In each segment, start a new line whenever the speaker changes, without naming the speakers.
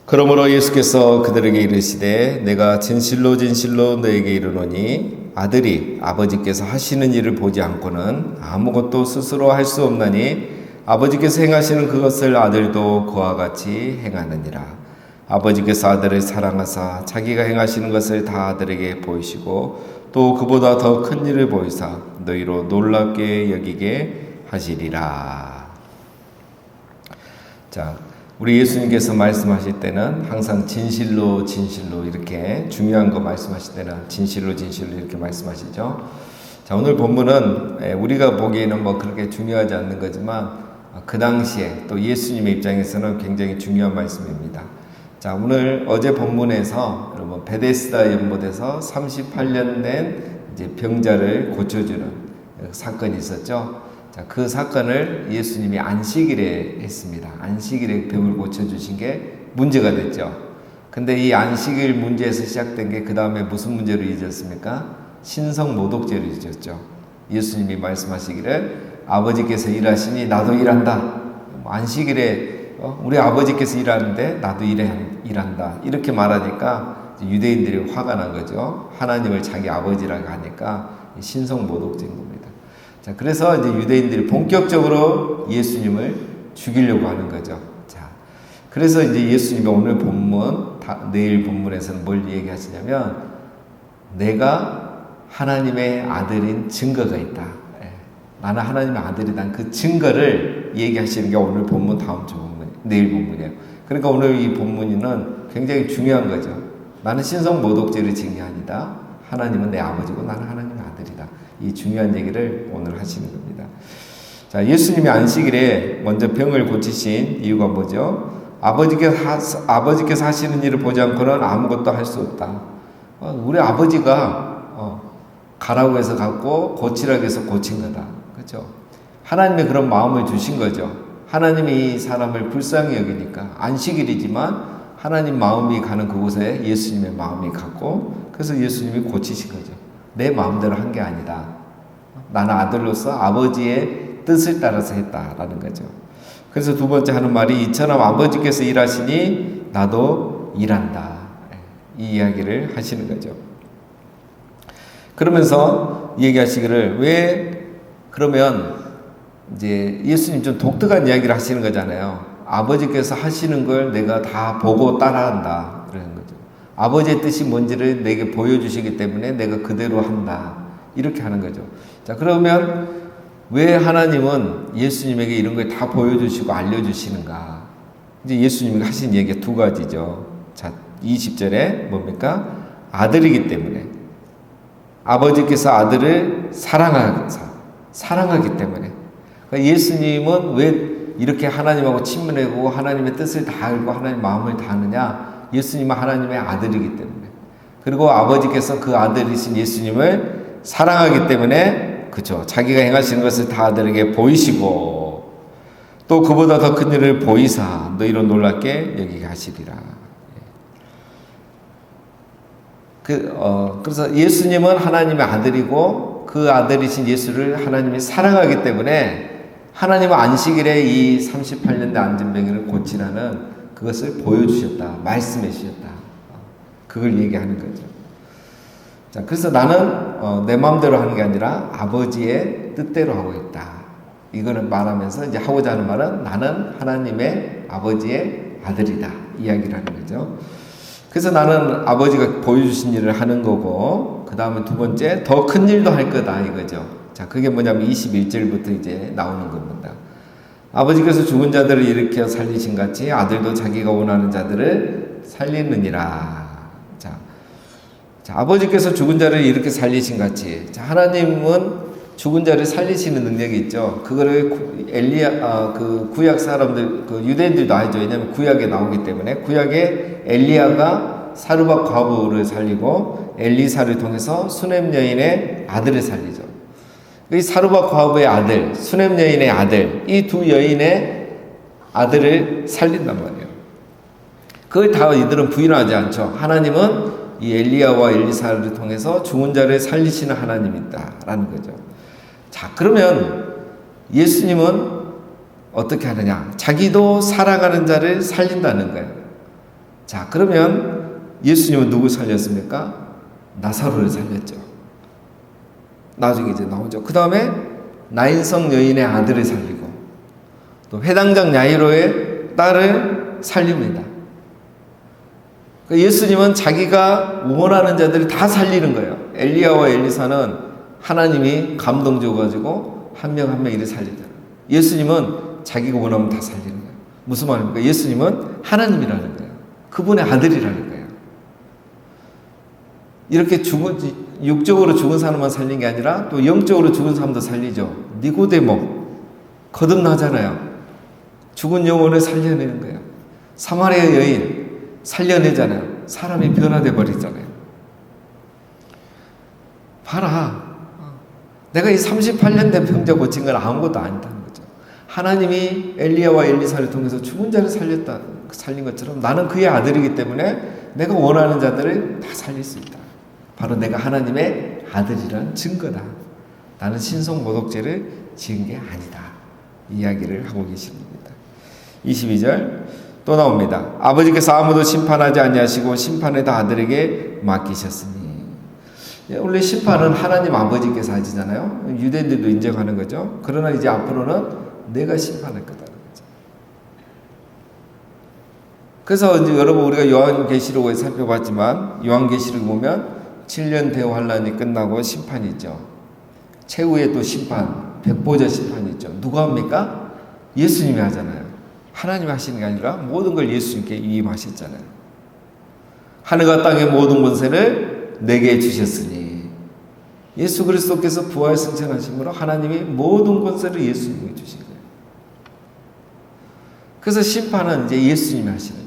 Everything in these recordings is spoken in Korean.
그러므로 예수께서 그들에게 이르시되 내가 진실로 진실로 너에게 이르노니 아들이 아버지께서 하시는 일을 보지 않고는 아무것도 스스로 할 수 없나니 아버지께서 행하시는 그것을 아들도 그와 같이 행하느니라. 아버지께서 아들을 사랑하사 자기가 행하시는 것을 다 아들에게 보이시고 또 그보다 더 큰 일을 보이사 너희로 놀랍게 여기게 하시리라. 자, 우리 예수님께서 말씀하실 때는 항상 진실로 진실로 이렇게 중요한 거 말씀하실 때는 진실로 진실로 이렇게 말씀하시죠. 자, 오늘 본문은 우리가 보기에는 뭐 그렇게 중요하지 않는 거지만 그 당시에 또 예수님의 입장에서는 굉장히 중요한 말씀입니다. 자, 오늘 어제 본문에서 여러분 베데스다 연못에서 38년 된 이제 병자를 고쳐주는 사건이 있었죠. 자, 그 사건을 예수님이 안식일에 했습니다. 안식일에 병을 고쳐주신 게 문제가 됐죠. 근데 이 안식일 문제에서 시작된 게 그 다음에 무슨 문제로 이어졌습니까? 신성모독죄로 이어졌죠. 예수님이 말씀하시기를 아버지께서 일하시니 나도 일한다. 안식일에 우리 아버지께서 일하는데 나도 일한다. 이렇게 말하니까 유대인들이 화가 난 거죠. 하나님을 자기 아버지라고 하니까 신성모독죄인 겁니다. 자, 그래서 이제 유대인들이 본격적으로 예수님을 죽이려고 하는 거죠. 자, 그래서 이제 예수님이 오늘 본문, 내일 본문에서는 뭘 얘기하시냐면, 내가 하나님의 아들인 증거가 있다. 나는 하나님의 아들이란 그 증거를 얘기하시는 게 오늘 본문, 다음 주 본문, 내일 본문이에요. 그러니까 오늘 이 본문은 굉장히 중요한 거죠. 나는 신성모독죄를 지은 게 아니다. 하나님은 내 아버지고 나는 하나님의 아들이다. 이 중요한 얘기를 오늘 하시는 겁니다. 자, 예수님이 안식일에 먼저 병을 고치신 이유가 뭐죠? 아버지께서 하시는 일을 보지 않고는 아무것도 할 수 없다. 우리 아버지가 가라고 해서 갔고 고치라고 해서 고친 거다. 그렇죠? 하나님의 그런 마음을 주신 거죠. 하나님이 이 사람을 불쌍히 여기니까 안식일이지만 하나님 마음이 가는 그곳에 예수님의 마음이 갔고 그래서 예수님이 고치신 거죠. 내 마음대로 한 게 아니다. 나는 아들로서 아버지의 뜻을 따라서 했다라는 거죠. 그래서 두 번째 하는 말이 이처럼 아버지께서 일하시니 나도 일한다. 이 이야기를 하시는 거죠. 그러면서 얘기하시기를 왜 그러면 이제 예수님 좀 독특한 이야기를 하시는 거잖아요. 아버지께서 하시는 걸 내가 다 보고 따라한다. 그러는 거죠. 아버지의 뜻이 뭔지를 내게 보여주시기 때문에 내가 그대로 한다. 이렇게 하는 거죠. 자, 그러면 왜 하나님은 예수님에게 이런 걸 다 보여주시고 알려주시는가? 이제 예수님이 하신 얘기가 두 가지죠. 자, 20절에 뭡니까? 아들이기 때문에. 아버지께서 아들을 사랑하기 때문에. 그러니까 예수님은 왜 이렇게 하나님하고 친밀하고 하나님의 뜻을 다 알고 하나님의 마음을 다 아느냐? 예수님은 하나님의 아들이기 때문에. 그리고 아버지께서 그 아들이신 예수님을 사랑하기 때문에, 그죠? 자기가 행하시는 것을 다 아들에게 보이시고, 또 그보다 더 큰 일을 보이사 너희로 놀랍게 여기게 하시리라. 그래서 예수님은 하나님의 아들이고, 그 아들이신 예수를 하나님이 사랑하기 때문에, 하나님은 안식일에 이 38년대 안진병이를 고치라는 그것을 보여주셨다. 말씀해 주셨다. 그걸 얘기하는 거죠. 자, 그래서 나는 내 마음대로 하는 게 아니라 아버지의 뜻대로 하고 있다. 이거는 말하면서 이제 하고자 하는 말은 나는 하나님의 아버지의 아들이다. 이야기를 하는 거죠. 그래서 나는 아버지가 보여주신 일을 하는 거고, 그 다음에 두 번째, 더 큰 일도 할 거다. 이거죠. 자, 그게 뭐냐면 21절부터 이제 나오는 겁니다. 아버지께서 죽은 자들을 일으켜 살리신 같이 아들도 자기가 원하는 자들을 살리느니라. 자, 아버지께서 죽은 자를 이렇게 살리신 같이. 자, 하나님은 죽은 자를 살리시는 능력이 있죠. 그거를 그 구약 사람들, 그 유대인들도 알죠. 왜냐하면 구약에 나오기 때문에. 구약에 엘리야가 사르밧 과부를 살리고 엘리사를 통해서 수넴 여인의 아들을 살리죠. 이 사르밧 과부의 아들, 수넴 여인의 아들, 이 두 여인의 아들을 살린단 말이에요. 그걸 다 이들은 부인하지 않죠. 하나님은 이 엘리야와 엘리사를 통해서 죽은 자를 살리시는 하나님이다라는 거죠. 자, 그러면 예수님은 어떻게 하느냐? 자기도 살아가는 자를 살린다는 거예요. 자, 그러면 예수님은 누구 살렸습니까? 나사로를 살렸죠. 나중에 이제 나오죠. 그 다음에 나인성 여인의 아들을 살리고, 또 회당장 야이로의 딸을 살립니다. 예수님은 자기가 원하는 자들을 다 살리는 거예요. 엘리야와 엘리사는 하나님이 감동 줘가지고 한 명 한 명 이렇게 살리잖아요. 예수님은 자기가 원하면 다 살리는 거예요. 무슨 말입니까? 예수님은 하나님이라는 거예요. 그분의 아들이라는 거예요. 이렇게 육적으로 죽은 사람만 살린 게 아니라 또 영적으로 죽은 사람도 살리죠. 니고데모 거듭나잖아요. 죽은 영혼을 살려내는 거예요. 사마리아 여인 살려내잖아요. 사람이 변화돼 버리잖아요. 봐라, 내가 이 38년 된 병자 고친 건 아무것도 아니다는 거죠. 하나님이 엘리야와 엘리사를 통해서 죽은 자를 살린 것처럼 나는 그의 아들이기 때문에 내가 원하는 자들을 다 살릴 수 있다. 바로 내가 하나님의 아들이란 증거다. 나는 신성모독죄를 지은 게 아니다. 이야기를 하고 계십니다. 22절 또 나옵니다. 아버지께서 아무도 심판하지 아니하시고 심판을 다 아들에게 맡기셨으니. 원래 심판은 하나님 아버지께서 하시잖아요. 유대인들도 인정하는 거죠. 그러나 이제 앞으로는 내가 심판할 거다는 거죠. 그래서 이제 여러분 우리가 요한계시록을 살펴봤지만 요한계시록 보면 7년 대호 환란이 끝나고 심판이 있죠. 최후의 또 심판, 백보자 심판이 있죠. 누가 합니까? 예수님이 하잖아요. 하나님이 하시는 게 아니라 모든 걸 예수님께 위임하셨잖아요. 하늘과 땅의 모든 권세를 내게 주셨으니 예수 그리스도께서 부활 승천하심으로 하나님이 모든 권세를 예수님에게 주신 거예요. 그래서 심판은 이제 예수님이 하시는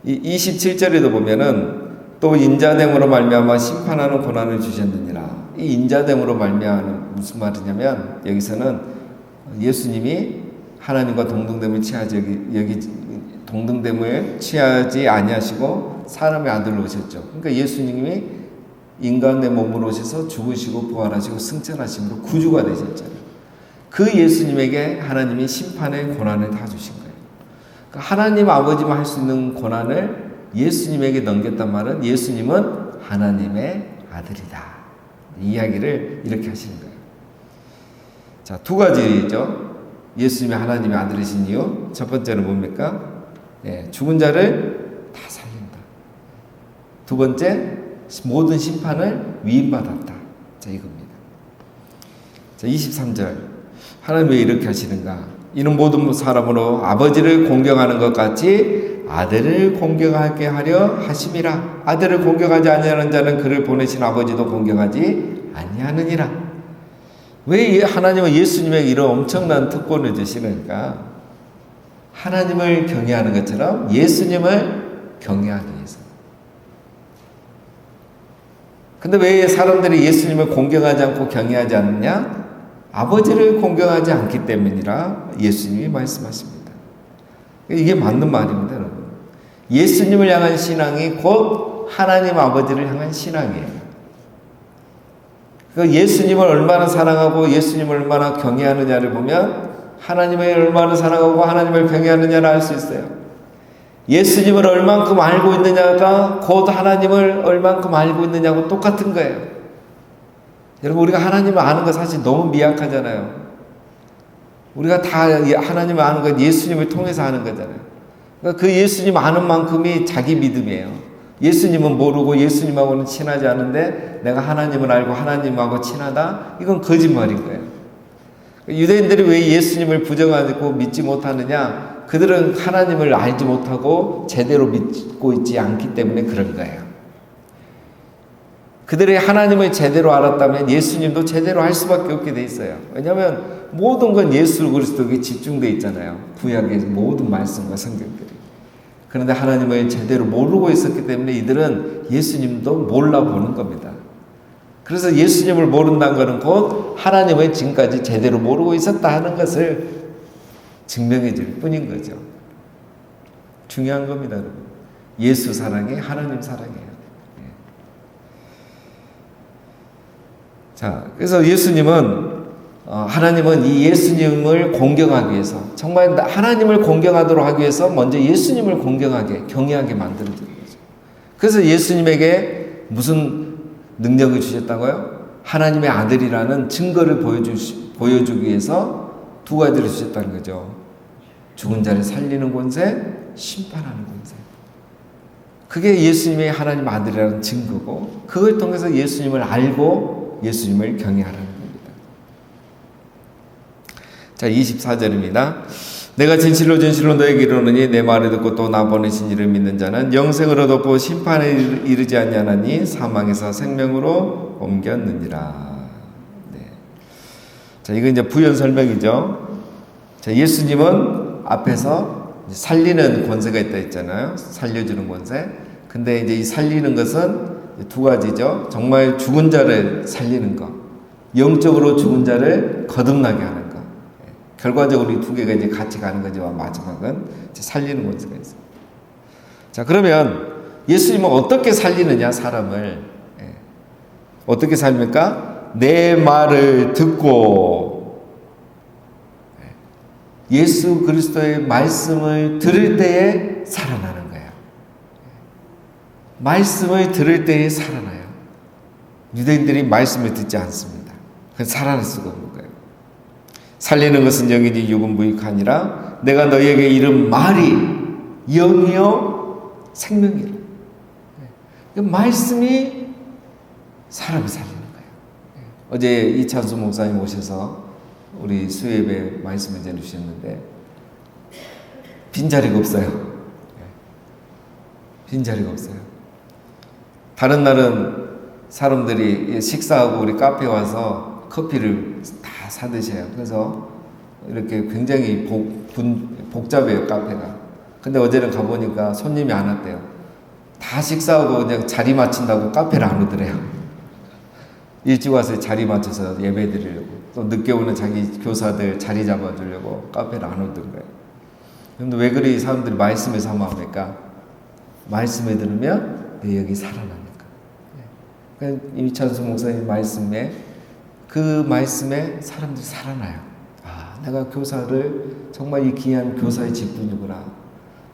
거예요. 27절에도 보면은 또 인자됨으로 말미암아 심판하는 고난을 주셨느니라. 이 인자됨으로 말미암아는 무슨 말이냐면 여기서는 예수님이 하나님과 동등됨을 취하지 아니하시고 사람의 아들로 오셨죠. 그러니까 예수님이 인간의 몸으로 오셔서 죽으시고 부활하시고 승천하심으로 구주가 되셨잖아요. 그 예수님에게 하나님이 심판의 고난을 다 주신 거예요. 그러니까 하나님 아버지만 할 수 있는 고난을 예수님에게 넘겼단 말은 예수님은 하나님의 아들이다. 이야기를 이렇게 하시는 거예요. 자, 두 가지죠. 예수님이 하나님의 아들이신 이유. 첫 번째는 뭡니까? 죽은 자를 다 살린다. 두 번째, 모든 심판을 위임받았다. 자, 이겁니다. 자, 23절. 하나님 왜 이렇게 하시는가? 이는 모든 사람으로 아버지를 공경하는 것 같이 아들을 공경하게 하려 하심이라. 아들을 공경하지 아니하는 자는 그를 보내신 아버지도 공경하지 아니하느니라. 왜 하나님은 예수님에게 이런 엄청난 특권을 주시는가? 하나님을 경외하는 것처럼 예수님을 경외하기 위해서. 근데 왜 사람들이 예수님을 공경하지 않고 경외하지 않느냐? 아버지를 공경하지 않기 때문이라 예수님이 말씀하십니다. 이게 맞는 말입니다, 여러분. 예수님을 향한 신앙이 곧 하나님 아버지를 향한 신앙이에요. 예수님을 얼마나 사랑하고 예수님을 얼마나 경외하느냐를 보면 하나님을 얼마나 사랑하고 하나님을 경외하느냐를 알 수 있어요. 예수님을 얼만큼 알고 있느냐가 곧 하나님을 얼만큼 알고 있느냐고 똑같은 거예요. 여러분, 우리가 하나님을 아는 거 사실 너무 미약하잖아요. 우리가 다 하나님을 아는 건 예수님을 통해서 아는 거잖아요. 그러니까 그 예수님 아는 만큼이 자기 믿음이에요. 예수님은 모르고 예수님하고는 친하지 않은데 내가 하나님을 알고 하나님하고 친하다? 이건 거짓말인 거예요. 유대인들이 왜 예수님을 부정하고 믿지 못하느냐? 그들은 하나님을 알지 못하고 제대로 믿고 있지 않기 때문에 그런 거예요. 그들이 하나님을 제대로 알았다면 예수님도 제대로 할 수밖에 없게 돼 있어요. 왜냐하면 모든 건 예수 그리스도에 집중되어 있잖아요. 구약의 모든 말씀과 성경들이. 그런데 하나님을 제대로 모르고 있었기 때문에 이들은 예수님도 몰라보는 겁니다. 그래서 예수님을 모른다는 것은 곧 하나님을 지금까지 제대로 모르고 있었다 하는 것을 증명해 줄 뿐인 거죠. 중요한 겁니다, 여러분. 예수 사랑이 하나님 사랑이에요. 자, 그래서 예수님은 하나님은 이 예수님을 공경하기 위해서, 정말 하나님을 공경하도록 하기 위해서 먼저 예수님을 공경하게, 경외하게 만들어주는 거죠. 그래서 예수님에게 무슨 능력을 주셨다고요? 하나님의 아들이라는 증거를 보여주기 위해서 두 가지를 주셨다는 거죠. 죽은 자를 살리는 권세, 심판하는 권세. 그게 예수님의 하나님 아들이라는 증거고, 그걸 통해서 예수님을 알고 예수님을 경외하라는 겁니다. 자, 24절입니다. 내가 진실로 진실로 너에게 이르노니 내 말을 듣고 또 나 보내신 이를 믿는 자는 영생을 얻었고 심판에 이르지 아니하나니 사망에서 생명으로 옮겼느니라. 네. 자, 이거 이제 부연 설명이죠. 자, 예수님은 앞에서 살리는 권세가 있다 했잖아요. 살려주는 권세. 근데 이제 이 살리는 것은 두 가지죠. 정말 죽은 자를 살리는 것, 영적으로 죽은 자를 거듭나게 하는 것. 결과적으로 이 두 개가 이제 같이 가는 거지만 마지막은 이제 살리는 권세가 있어요. 자, 그러면 예수님은 어떻게 살리느냐, 사람을. 어떻게 살립니까? 내 말을 듣고 예수 그리스도의 말씀을 들을 때에 살아나는 거예요. 말씀을 들을 때에 살아나요. 유대인들이 말씀을 듣지 않습니다. 그건 살아날 수가 없는 거예요. 살리는 것은 영이지 육은 무익하니라. 내가 너희에게 이른 말이 영이요 생명이라. 말씀이 사람을 살리는 거예요. 어제 이찬수 목사님 오셔서 우리 수요예배 말씀을 전해주셨는데 빈자리가 없어요. 빈자리가 없어요. 다른 날은 사람들이 식사하고 우리 카페에 와서 커피를 다 사드셔요. 그래서 이렇게 굉장히 복잡해요, 카페가. 근데 어제는 가보니까 손님이 안 왔대요. 다 식사하고 그냥 자리 맞춘다고 카페를 안 오더래요. 일찍 와서 자리 맞춰서 예배 드리려고. 또 늦게 오는 자기 교사들 자리 잡아주려고 카페를 안 오던 거예요. 그런데 왜 그리 사람들이 말씀에 사모합니까? 말씀에 들으면 내 영이 살아나니까. 그러니까 이찬수 목사님 말씀에, 그 말씀에 사람들이 살아나요. 아, 내가 교사를 정말 이 귀한 교사의 직분이구나.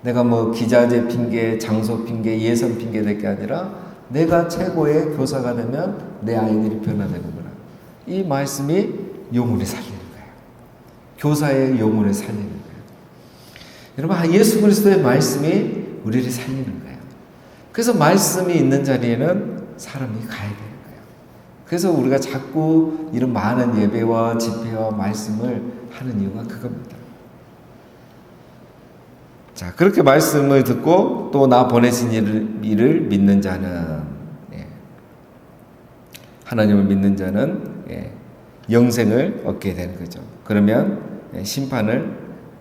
내가 뭐 기자재 핑계, 장소 핑계, 예산 핑계 될 게 아니라 내가 최고의 교사가 되면 내 아이들이 변화되는구나. 이 말씀이 영혼을 살리는 거예요. 교사의 영혼을 살리는 거예요. 여러분, 예수 그리스도의 말씀이 우리를 살리는 거예요. 그래서 말씀이 있는 자리에는 사람이 가야 되는 거예요. 그래서 우리가 자꾸 이런 많은 예배와 집회와 말씀을 하는 이유가 그겁니다. 자, 그렇게 말씀을 듣고 또 나 보내신 이를 믿는 자는, 하나님을 믿는 자는 영생을 얻게 되는 거죠. 그러면 심판에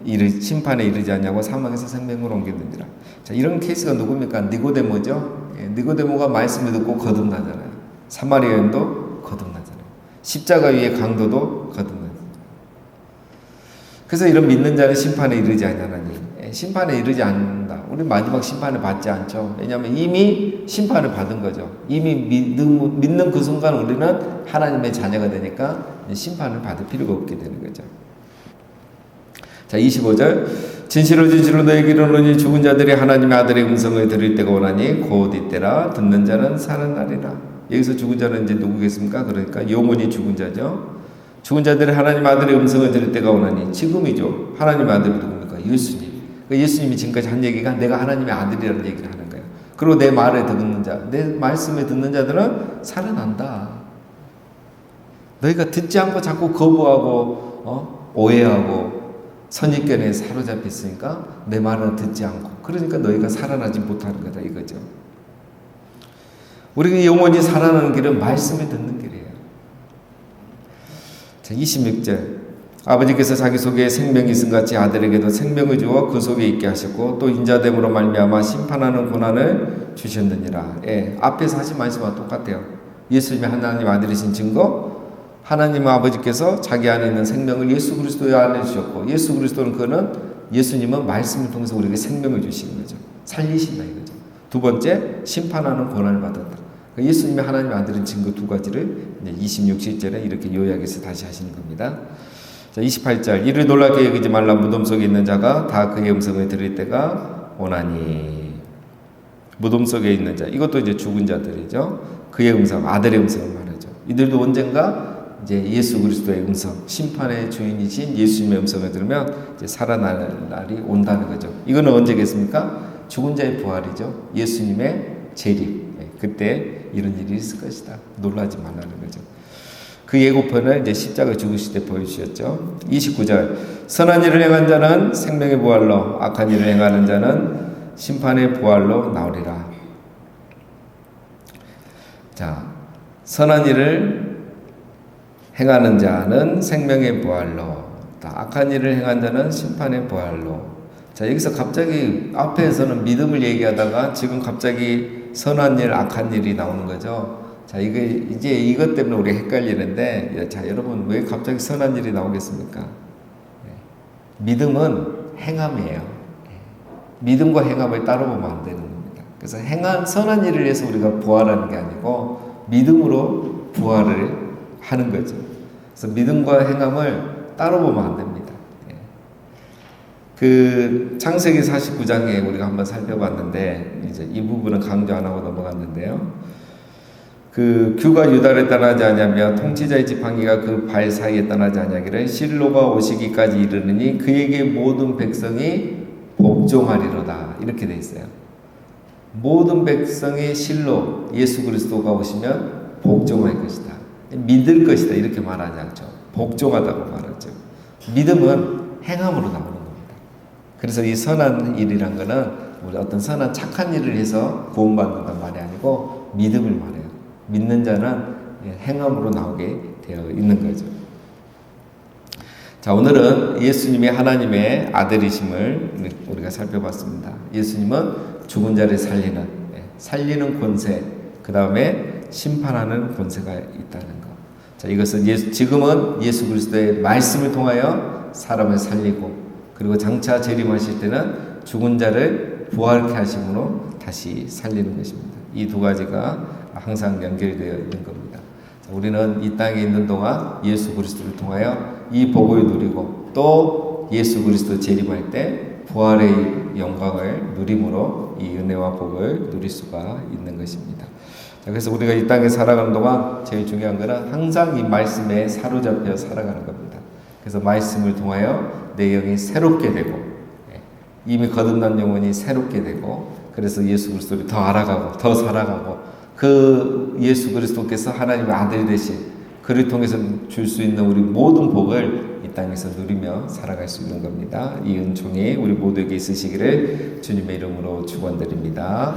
이르지 않냐고 사망에서 생명으로 옮기느니라. 자, 이런 케이스가 누굽니까? 니고데모죠. 니고데모가 말씀을 듣고 거듭나잖아요. 사마리아 여인도 거듭나잖아요. 십자가 위의 강도도 거듭나잖아요. 그래서 이런 믿는 자는 심판에 이르지 아니하나니. 심판에 이르지 않는다. 우리 마지막 심판을 받지 않죠. 왜냐하면 이미 심판을 받은 거죠. 이미 믿는 그 순간 우리는 하나님의 자녀가 되니까 심판을 받을 필요가 없게 되는 거죠. 자, 25절. 진실로 진실로 너에게 이르노니 죽은 자들이 하나님의 아들의 음성을 들을 때가 오나니 곧 이때라. 듣는 자는 살아나리라. 여기서 죽은 자는 이제 누구겠습니까? 그러니까 영원히 죽은 자죠. 죽은 자들이 하나님 아들의 음성을 들을 때가 오나니, 지금이죠. 하나님의 아들이 누굽니까? 예수님. 예수님이 지금까지 한 얘기가 내가 하나님의 아들이라는 얘기를 하는 거예요. 그리고 내 말을 듣는 자, 내 말씀에 듣는 자들은 살아난다. 너희가 듣지 않고 자꾸 거부하고 오해하고 선입견에 사로잡혀 있으니까 내 말은 듣지 않고, 그러니까 너희가 살아나지 못하는 거다 이거죠. 우리가 영원히 살아나는 길은 말씀을 듣는 길이에요. 자, 26절. 아버지께서 자기 속에 생명이 있음 같이 아들에게도 생명을 주어 그 속에 있게 하셨고 또 인자됨으로 말미암아 심판하는 고난을 주셨느니라. 앞에서 하신 말씀과 똑같아요. 예수님이 하나님 아들이신 증거, 하나님 아버지께서 자기 안에 있는 생명을 예수 그리스도의 안에 주셨고, 예수 그리스도는 예수님은 말씀을 통해서 우리에게 생명을 주시는 거죠. 살리신다 이거죠. 두 번째, 심판하는 고난을 받았다. 예수님이 하나님의 아들인 증거 두 가지를 이제 26절에 이렇게 요약해서 다시 하시는 겁니다. 자, 28절. 이를 놀랍게 여기지 말라. 무덤 속에 있는 자가 다 그의 음성을 들을 때가 오나니. 무덤 속에 있는 자. 이것도 이제 죽은 자들이죠. 그의 음성, 아들의 음성을 말하죠. 이들도 언젠가 이제 예수 그리스도의 음성, 심판의 주인이신 예수님의 음성을 들으면 이제 살아날 날이 온다는 거죠. 이거는 언제겠습니까? 죽은 자의 부활이죠. 예수님의 재림. 그때 이런 일이 있을 것이다. 놀라지 말라는 거죠. 그 예고편을 이제 십자가 죽으실 때 보여주셨죠. 29절. 선한 일을 행한 자는 생명의 부활로, 악한 일을 행하는 자는 심판의 부활로 나오리라. 자, 선한 일을 행하는 자는 생명의 부활로, 악한 일을 행한 자는 심판의 부활로. 자, 여기서 갑자기 앞에서는 믿음을 얘기하다가 지금 갑자기 선한 일, 악한 일이 나오는 거죠. 자, 이게 이제 이것 때문에 우리가 헷갈리는데, 자, 여러분 왜 갑자기 선한 일이 나오겠습니까? 믿음은 행함이에요. 믿음과 행함을 따로 보면 안 되는 겁니다. 그래서 선한 일을 해서 우리가 부활하는 게 아니고 믿음으로 부활을 하는 거죠. 그래서 믿음과 행함을 따로 보면 안 됩니다. 그 창세기 49장에 우리가 한번 살펴봤는데 이제 이 부분은 강조 안 하고 넘어갔는데요. 그 규가 유다를 떠나지 아니하며 통치자의 지팡이가 그 발 사이에 떠나지 아니하기를 실로가 오시기까지 이르느니 그에게 모든 백성이 복종하리로다. 이렇게 돼 있어요. 모든 백성의 실로 예수 그리스도가 오시면 복종할 것이다. 믿을 것이다. 이렇게 말하지 않죠. 복종하다고 말하죠. 믿음은 행함으로 나오는 겁니다. 그래서 이 선한 일이란 거는 우리 어떤 선한 착한 일을 해서 구원받는단 말이 아니고 믿음을 말해요. 믿는 자는 행함으로 나오게 되어 있는 거죠. 자, 오늘은 예수님이 하나님의 아들이심을 우리가 살펴봤습니다. 예수님은 죽은 자를 살리는 권세, 그 다음에 심판하는 권세가 있다는 것. 자, 이것은 지금은 예수 그리스도의 말씀을 통하여 사람을 살리고, 그리고 장차 재림하실 때는 죽은 자를 부활케 하심으로 다시 살리는 것입니다. 이 두 가지가 항상 연결되어 있는 겁니다. 자, 우리는 이 땅에 있는 동안 예수 그리스도를 통하여 이 복을 누리고 또 예수 그리스도 재림할 때 부활의 영광을 누림으로 이 은혜와 복을 누릴 수가 있는 것입니다. 자, 그래서 우리가 이 땅에 살아가는 동안 제일 중요한 것은 항상 이 말씀에 사로잡혀 살아가는 겁니다. 그래서 말씀을 통하여 내 영이 새롭게 되고, 이미 거듭난 영혼이 새롭게 되고, 그래서 예수 그리스도를 더 알아가고 더 살아가고, 그 예수 그리스도께서 하나님의 아들이 되신 그를 통해서 줄 수 있는 우리 모든 복을 이 땅에서 누리며 살아갈 수 있는 겁니다. 이 은총이 우리 모두에게 있으시기를 주님의 이름으로 축원드립니다.